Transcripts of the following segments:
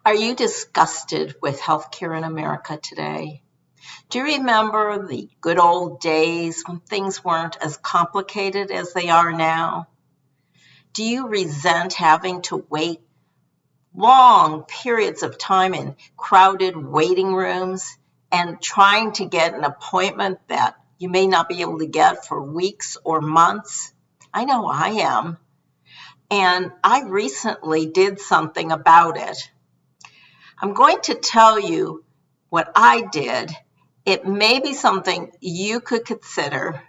Are you disgusted with healthcare in America today? Do you remember the good old days when things weren't as complicated as they are now? Do you resent having to wait long periods of time in crowded waiting rooms and trying to get an appointment that you may not be able to get for weeks or months? I know I am. And I recently did something about it. I'm going to tell you what I did. It may be something you could consider,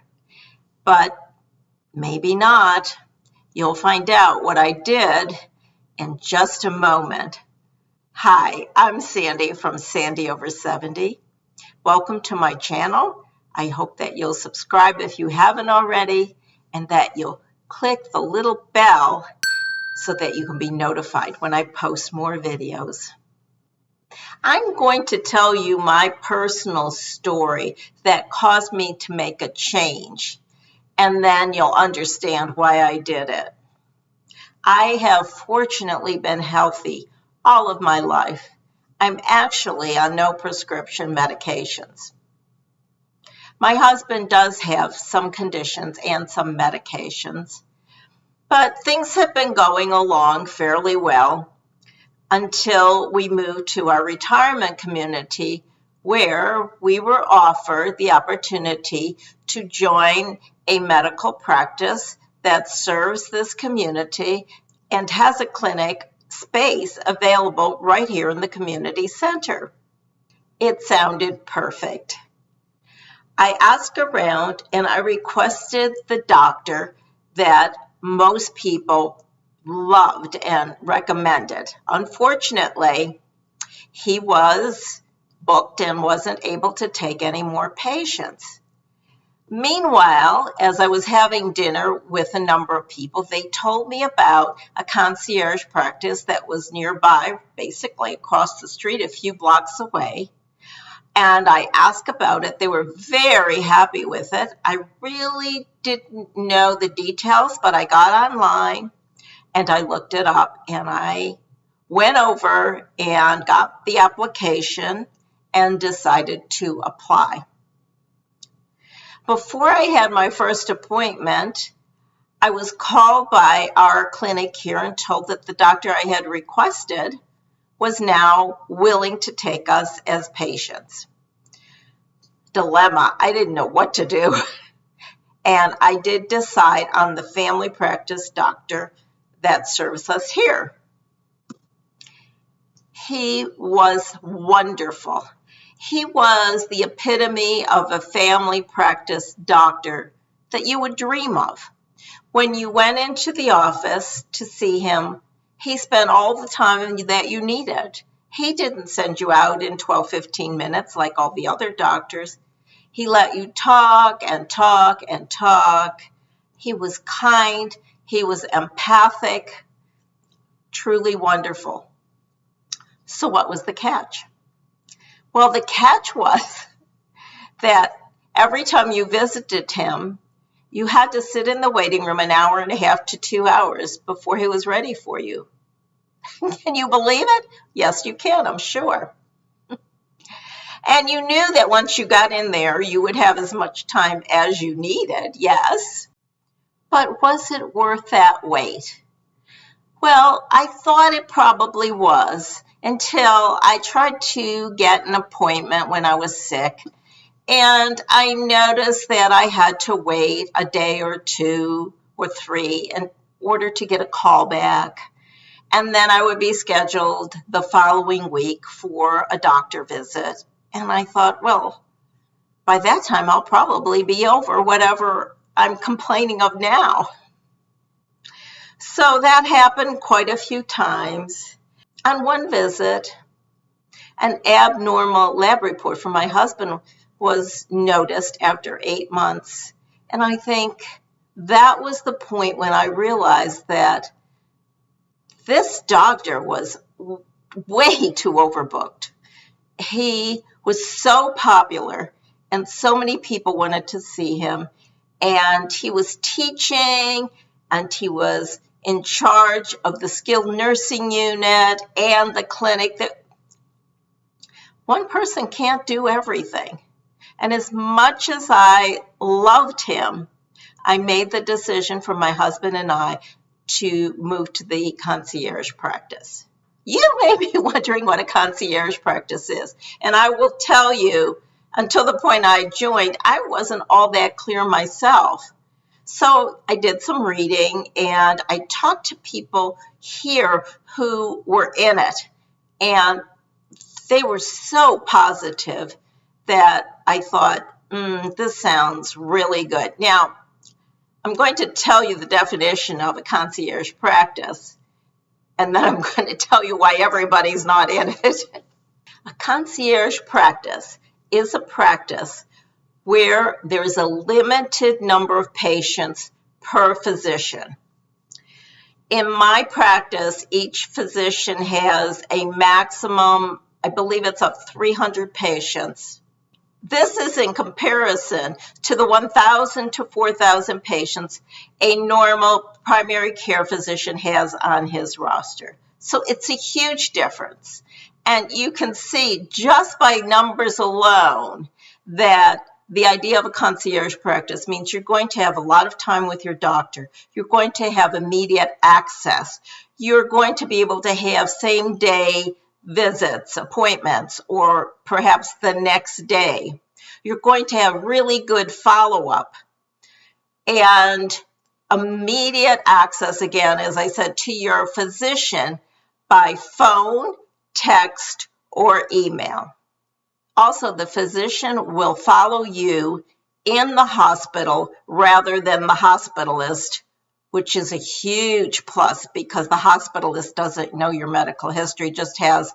but maybe not. You'll find out what I did in just a moment. Hi, I'm Sandy from Sandy Over 70. Welcome to my channel. I hope that you'll subscribe if you haven't already, and that you'll click the little bell so that you can be notified when I post more videos. I'm going to tell you my personal story that caused me to make a change, and then you'll understand why I did it. I have fortunately been healthy all of my life. I'm actually on no prescription medications. My husband does have some conditions and some medications, but things have been going along fairly well until we moved to our retirement community, where we were offered the opportunity to join a medical practice that serves this community and has a clinic space available right here in the community center. It sounded perfect. I asked around and I requested the doctor that most people loved and recommended. Unfortunately, he was booked and wasn't able to take any more patients. Meanwhile, as I was having dinner with a number of people, they told me about a concierge practice that was nearby, basically across the street, a few blocks away. And I asked about it. They were very happy with it. I really didn't know the details, but I got online and I looked it up, and I went over and got the application and decided to apply. Before I had my first appointment, I was called by our clinic here and told that the doctor I had requested was now willing to take us as patients. Dilemma. I didn't know what to do. And I did decide on the family practice doctor that serves us here. He was wonderful. He was the epitome of a family practice doctor that you would dream of. When you went into the office to see him, he spent all the time that you needed. He didn't send you out in 12-15 minutes like all the other doctors. He let you talk and talk and talk. He was kind. He was empathic. Truly wonderful. So what was the catch? Well, the catch was that every time you visited him, you had to sit in the waiting room an hour and a half to 2 hours before he was ready for you. Can you believe it? Yes, you can, I'm sure. And you knew that once you got in there, you would have as much time as you needed, yes. But was it worth that wait? Well, I thought it probably was until I tried to get an appointment when I was sick. And I noticed that I had to wait a day or 2 or 3 in order to get a call back. And then I would be scheduled the following week for a doctor visit. And I thought, well, by that time, I'll probably be over whatever I'm complaining of now. So that happened quite a few times. On one visit, an abnormal lab report from my husband was noticed after 8 months. And I think that was the point when I realized that this doctor was way too overbooked. He was so popular and so many people wanted to see him, and he was teaching and he was in charge of the skilled nursing unit and the clinic, that one person can't do everything. And as much as I loved him, I made the decision for my husband and I to move to the concierge practice. You may be wondering what a concierge practice is. And I will tell you, until the point I joined, I wasn't all that clear myself. So I did some reading and I talked to people here who were in it. And they were so positive that I thought, this sounds really good. Now, I'm going to tell you the definition of a concierge practice, and then I'm going to tell you why everybody's not in it. A concierge practice is a practice where there's a limited number of patients per physician. In my practice, each physician has a maximum, I believe it's of 300 patients. This is in comparison to the 1,000 to 4,000 patients a normal primary care physician has on his roster. So it's a huge difference. And you can see just by numbers alone that the idea of a concierge practice means you're going to have a lot of time with your doctor. You're going to have immediate access. You're going to be able to have same-day visits, appointments, or perhaps the next day. You're going to have really good follow-up and immediate access, again, as I said, to your physician by phone, text, or email. Also, the physician will follow you in the hospital rather than the hospitalist, which is a huge plus because the hospitalist doesn't know your medical history, just has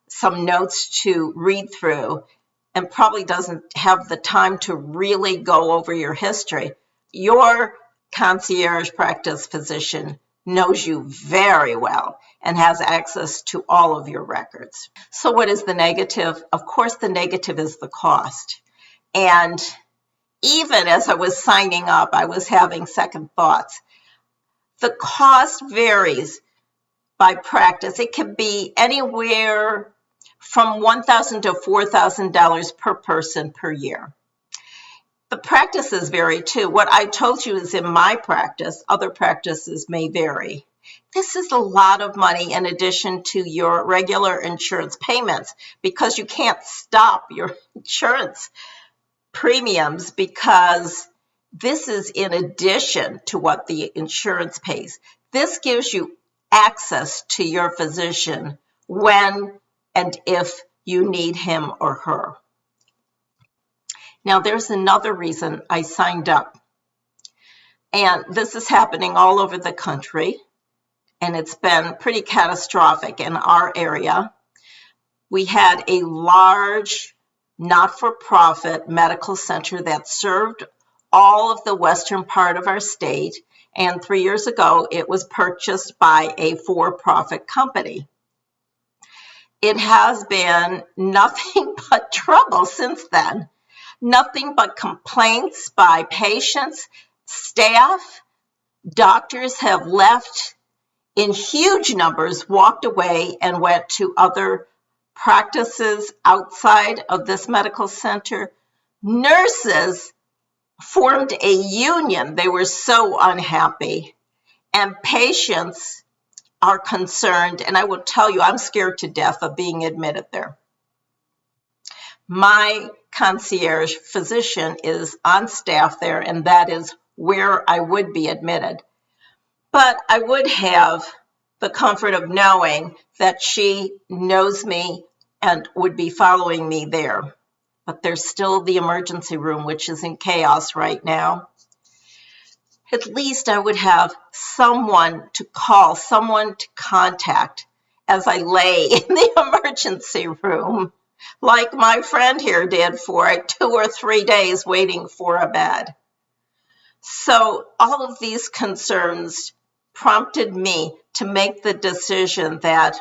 some notes to read through and probably doesn't have the time to really go over your history. Your concierge practice physician knows you very well and has access to all of your records. So what is the negative? Of course, the negative is the cost. And even as I was signing up, I was having second thoughts. The cost varies by practice. It can be anywhere from $1,000 to $4,000 per person per year. The practices vary too. What I told you is in my practice, other practices may vary. This is a lot of money in addition to your regular insurance payments because you can't stop your insurance premiums because this is in addition to what the insurance pays. This gives you access to your physician when and if you need him or her. Now, there's another reason I signed up. And this is happening all over the country. And it's been pretty catastrophic in our area. We had a large not-for-profit medical center that served all of the western part of our state. And 3 years ago, it was purchased by a for-profit company. It has been nothing but trouble since then. Nothing but complaints by patients, staff, doctors have left in huge numbers, walked away and went to other practices outside of this medical center. Nurses formed a union. They were so unhappy. And patients are concerned, and I will tell you, I'm scared to death of being admitted there. My concierge physician is on staff there, and that is where I would be admitted. But I would have the comfort of knowing that she knows me and would be following me there. But there's still the emergency room, which is in chaos right now. At least I would have someone to call, someone to contact as I lay in the emergency room, like my friend here did for 2 or 3 days waiting for a bed. So all of these concerns prompted me to make the decision that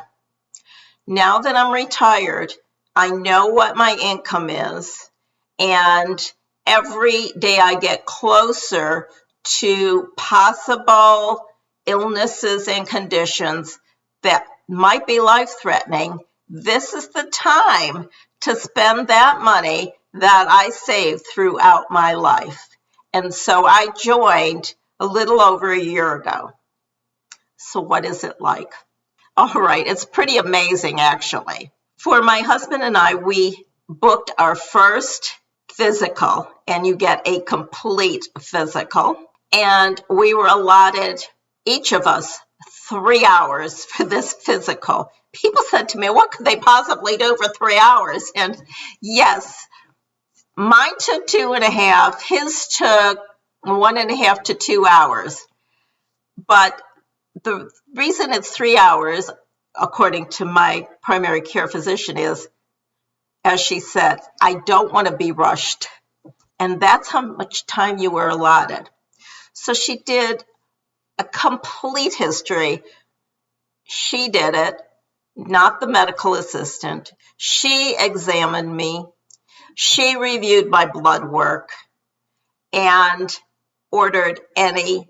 now that I'm retired, I know what my income is, and every day I get closer to possible illnesses and conditions that might be life-threatening, this is the time to spend that money that I saved throughout my life. And so I joined a little over a year ago. So what is it like? All right, it's pretty amazing, actually. For my husband and I, we booked our first physical, and you get a complete physical. And we were allotted, each of us, 3 hours for this physical. People said to me, what could they possibly do for 3 hours? And yes, mine took 2.5, his took 1.5 to 2 hours. But the reason it's 3 hours, according to my primary care physician, is, as she said, I don't want to be rushed. And that's how much time you were allotted. So she did a complete history. She did it, not the medical assistant. She examined me. She reviewed my blood work and ordered any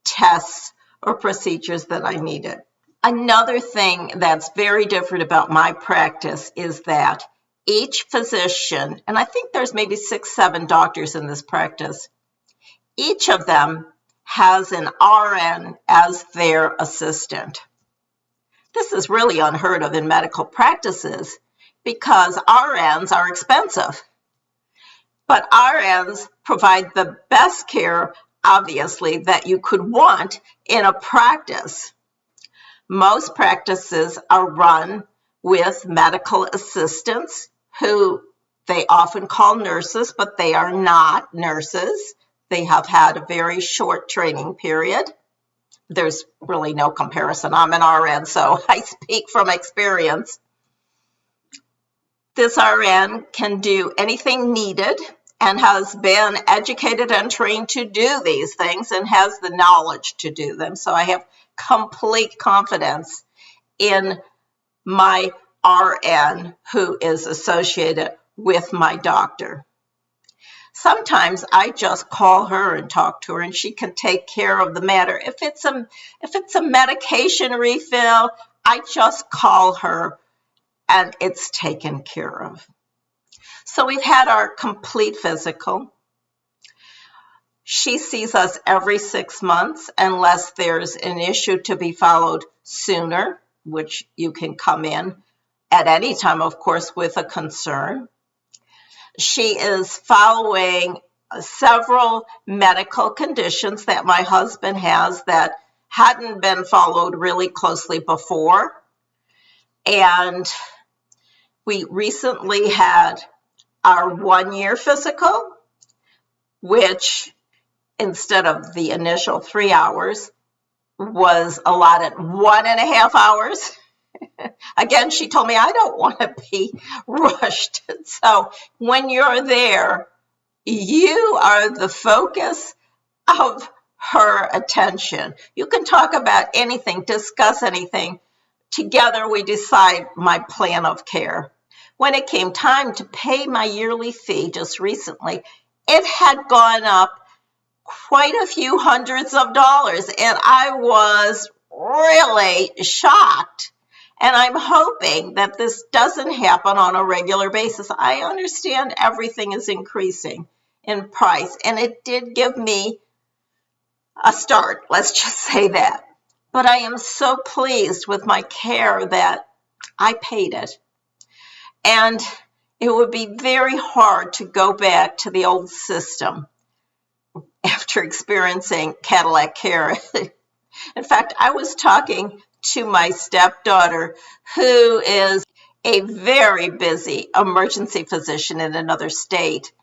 tests or procedures that I needed. Another thing that's very different about my practice is that each physician, and I think there's maybe 6, 7 doctors in this practice, each of them has an RN as their assistant. This is really unheard of in medical practices because RNs are expensive. But RNs provide the best care, obviously, that you could want in a practice. Most practices are run with medical assistants who they often call nurses, but they are not nurses. They have had a very short training period. There's really no comparison. I'm an RN, so I speak from experience. This RN can do anything needed and has been educated and trained to do these things and has the knowledge to do them. So I have complete confidence in my RN who is associated with my doctor. Sometimes I just call her and talk to her, and she can take care of the matter. If it's a medication refill, I just call her and it's taken care of. So we've had our complete physical. She sees us every 6 months unless there's an issue to be followed sooner, which you can come in at any time, of course, with a concern. She is following several medical conditions that my husband has that hadn't been followed really closely before. And we recently had our 1-year physical, which instead of the initial 3 hours was allotted 1.5 hours. Again, she told me I don't want to be rushed. So when you're there, you are the focus of her attention. You can talk about anything, discuss anything. Together we decide my plan of care. When it came time to pay my yearly fee just recently, it had gone up quite a few hundreds of dollars, and I was really shocked. And I'm hoping that this doesn't happen on a regular basis. I understand everything is increasing in price, and it did give me a start, let's just say that. But I am so pleased with my care that I paid it. And it would be very hard to go back to the old system after experiencing Cadillac Care. In fact, I was talking to my stepdaughter, who is a very busy emergency physician in another state,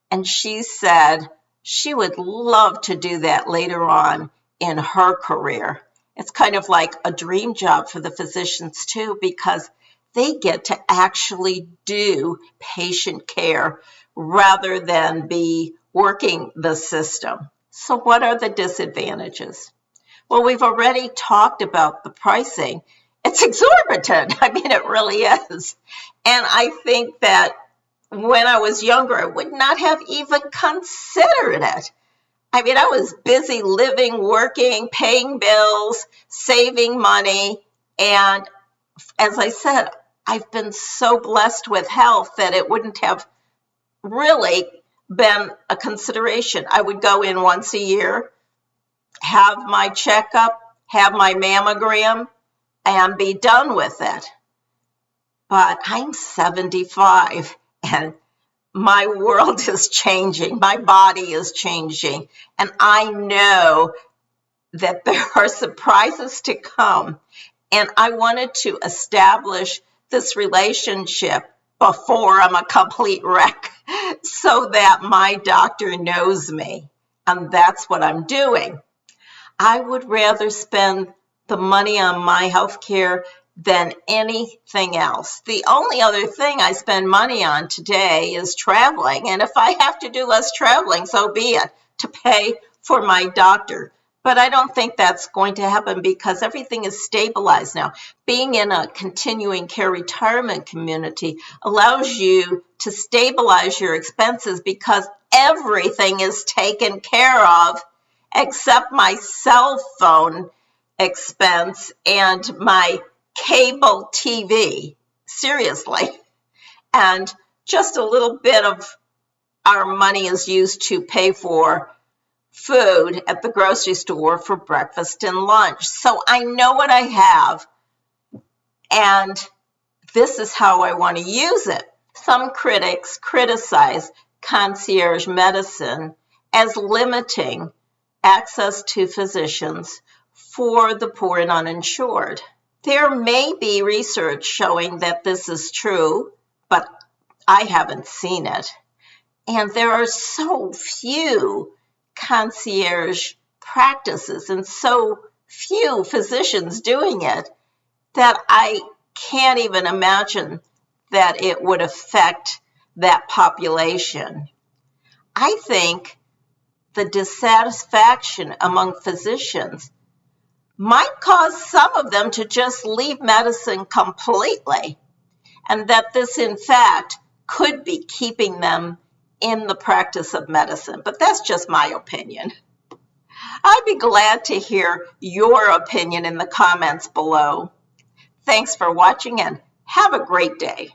and she said she would love to do that later on in her career. It's kind of like a dream job for the physicians too, because they get to actually do patient care rather than be working the system. So what are the disadvantages? Well, we've already talked about the pricing. It's exorbitant. I mean, it really is. And I think that when I was younger, I would not have even considered it. I mean, I was busy living, working, paying bills, saving money. And as I said, I've been so blessed with health that it wouldn't have really been a consideration. I would go in once a year, have my checkup, have my mammogram, and be done with it. But I'm 75 and my world is changing. My body is changing. And I know that there are surprises to come. And I wanted to establish this relationship before I'm a complete wreck so that my doctor knows me. And that's what I'm doing. I would rather spend the money on my health care than anything else. The only other thing I spend money on today is traveling. And if I have to do less traveling, so be it, to pay for my doctor. But I don't think that's going to happen because everything is stabilized now. Being in a continuing care retirement community allows you to stabilize your expenses because everything is taken care of except my cell phone expense and my cable TV. Seriously. And just a little bit of our money is used to pay for food at the grocery store for breakfast and lunch. So I know what I have, and this is how I want to use it. Some critics criticize concierge medicine as limiting access to physicians for the poor and uninsured. There may be research showing that this is true, but I haven't seen it. And there are so few concierge practices and so few physicians doing it that I can't even imagine that it would affect that population. I think the dissatisfaction among physicians might cause some of them to just leave medicine completely, and that this, in fact, could be keeping them in the practice of medicine. But that's just my opinion. I'd be glad to hear your opinion in the comments below. Thanks for watching and have a great day.